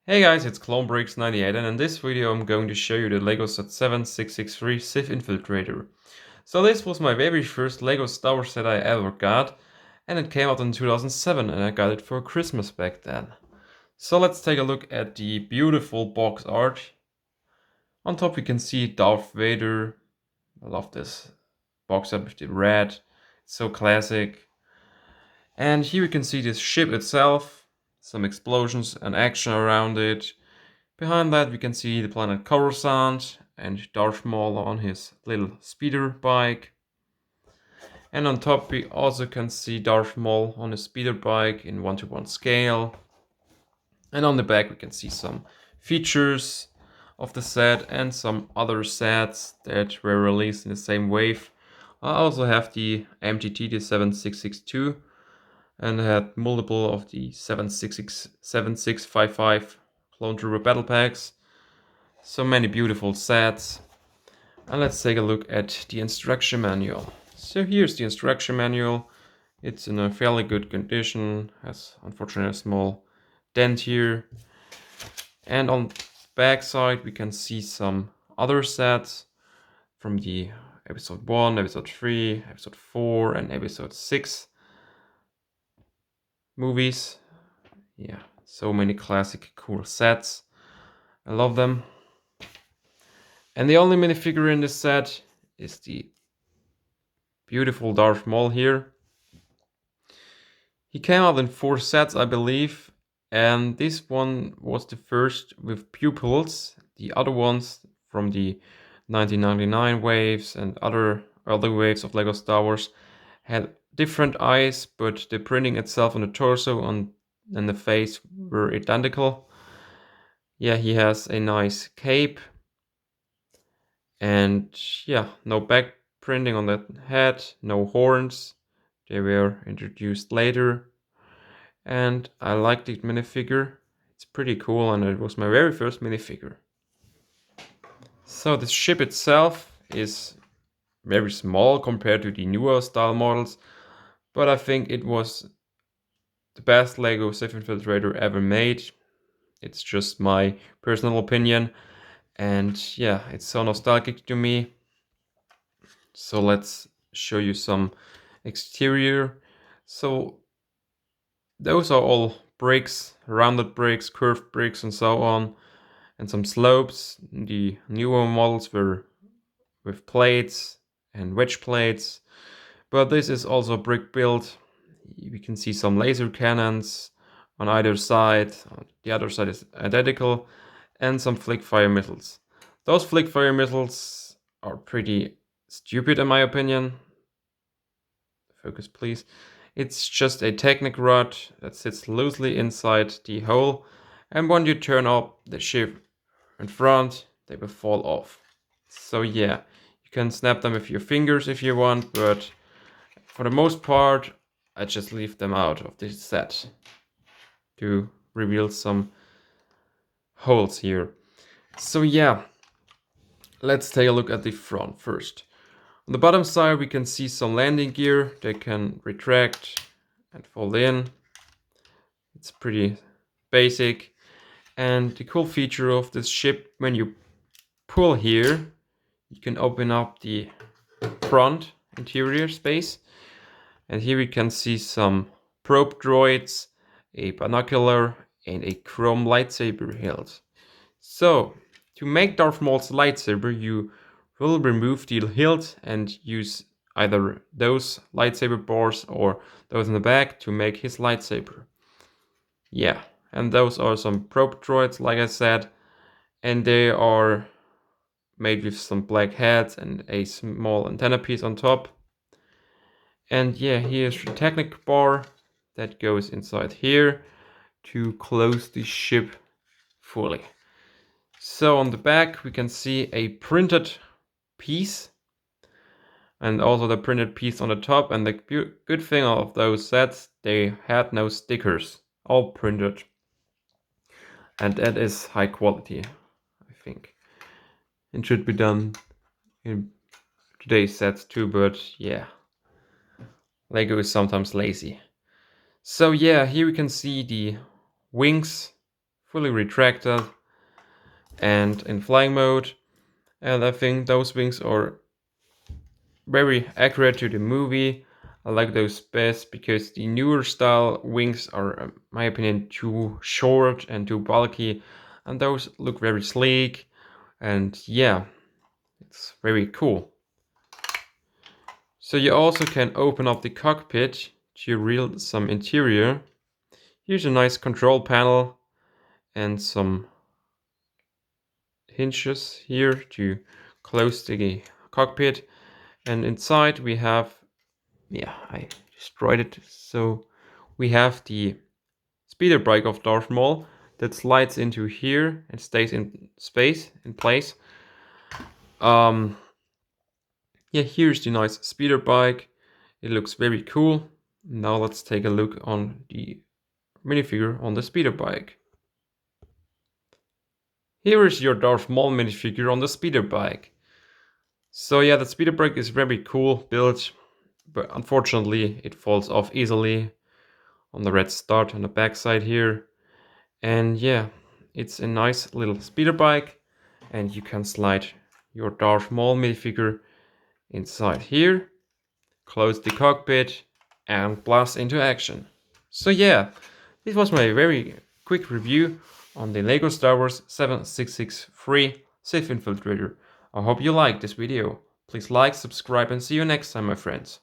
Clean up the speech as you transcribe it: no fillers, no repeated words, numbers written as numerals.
Hey guys, it's CloneBreaks98 and in this video I'm going to show you the LEGO Set 7663 Sith Infiltrator. So this was my very first LEGO Star Wars set I ever got, and it came out in 2007 and I got it for Christmas back then. So let's take a look at the beautiful box art. On top we can see Darth Vader. I love this box art with the red, it's so classic. And here we can see this ship itself, some explosions and action around it. Behind that we can see the planet Coruscant and Darth Maul on his little speeder bike. And on top we also can see Darth Maul on his speeder bike in 1:1 scale. And on the back we can see some features of the set and some other sets that were released in the same wave. I also have the MTT, the 7662, and I had multiple of the 766, 7655 Clone Trooper battle packs. So many beautiful sets. And let's take a look at the instruction manual. So here's the instruction manual. It's in a fairly good condition, has unfortunately a small dent here. And on the back side we can see some other sets from the episode 1, episode 3, episode 4 and episode 6 movies. Yeah, so many classic cool sets. I love them. And the only minifigure in this set is the beautiful Darth Maul here. He came out in 4 sets, I believe, and this one was the first with pupils. The other ones from the 1999 waves and other early waves of LEGO Star Wars had different eyes, but the printing itself on the torso and the face were identical. Yeah, he has a nice cape. And yeah, no back printing on the head, no horns. They were introduced later. And I like the minifigure. It's pretty cool and it was my very first minifigure. So the ship itself is very small compared to the newer style models, but I think it was the best LEGO Sith Infiltrator ever made. It's just my personal opinion. And yeah, it's so nostalgic to me. So let's show you some exterior. So those are all bricks, rounded bricks, curved bricks and so on, and some slopes. The newer models were with plates and wedge plates, but this is also brick built. We can see some laser cannons on either side. The other side is identical, and some flick fire missiles. Those flick fire missiles are pretty stupid in my opinion. Focus please. It's just a Technic rod that sits loosely inside the hole, and when you turn up the ship in front, they will fall off. So yeah, you can snap them with your fingers if you want, but for the most part, I just leave them out of this set to reveal some holes here. So yeah, let's take a look at the front first. On the bottom side we can see some landing gear. They can retract and fold in. It's pretty basic. And the cool feature of this ship, when you pull here, you can open up the front interior space. And here we can see some probe droids, a binocular, and a chrome lightsaber hilt. So, to make Darth Maul's lightsaber, you will remove the hilt and use either those lightsaber bars or those in the back to make his lightsaber. Yeah, and those are some probe droids, like I said, and they are made with some black heads and a small antenna piece on top. And yeah, here's the Technic bar that goes inside here to close the ship fully. So on the back we can see a printed piece and also the printed piece on the top, and the good thing of those sets, they had no stickers, all printed, and that is high quality. I think it should be done in today's sets too, but yeah, LEGO is sometimes lazy. So yeah, here we can see the wings fully retracted and in flying mode. And I think those wings are very accurate to the movie. I like those best because the newer style wings are, in my opinion, too short and too bulky, and those look very sleek. And yeah, it's very cool. So you also can open up the cockpit to reveal some interior. Here's a nice control panel and some hinges here to close the cockpit. And inside we have, yeah, I destroyed it. So we have the speeder bike of Darth Maul that slides into here and stays in space, in place. Yeah, here's the nice speeder bike. It looks very cool. Now let's take a look on the minifigure on the speeder bike. Here is your Darth Maul minifigure on the speeder bike. So yeah, the speeder bike is very cool built, but unfortunately it falls off easily on the red start on the backside here. And yeah, it's a nice little speeder bike, and you can slide your Darth Maul minifigure inside here, close the cockpit, and blast into action. So yeah, this was my very quick review on the LEGO Star Wars 7663 Sith Infiltrator. I hope you liked this video. Please like, subscribe, and see you next time, my friends.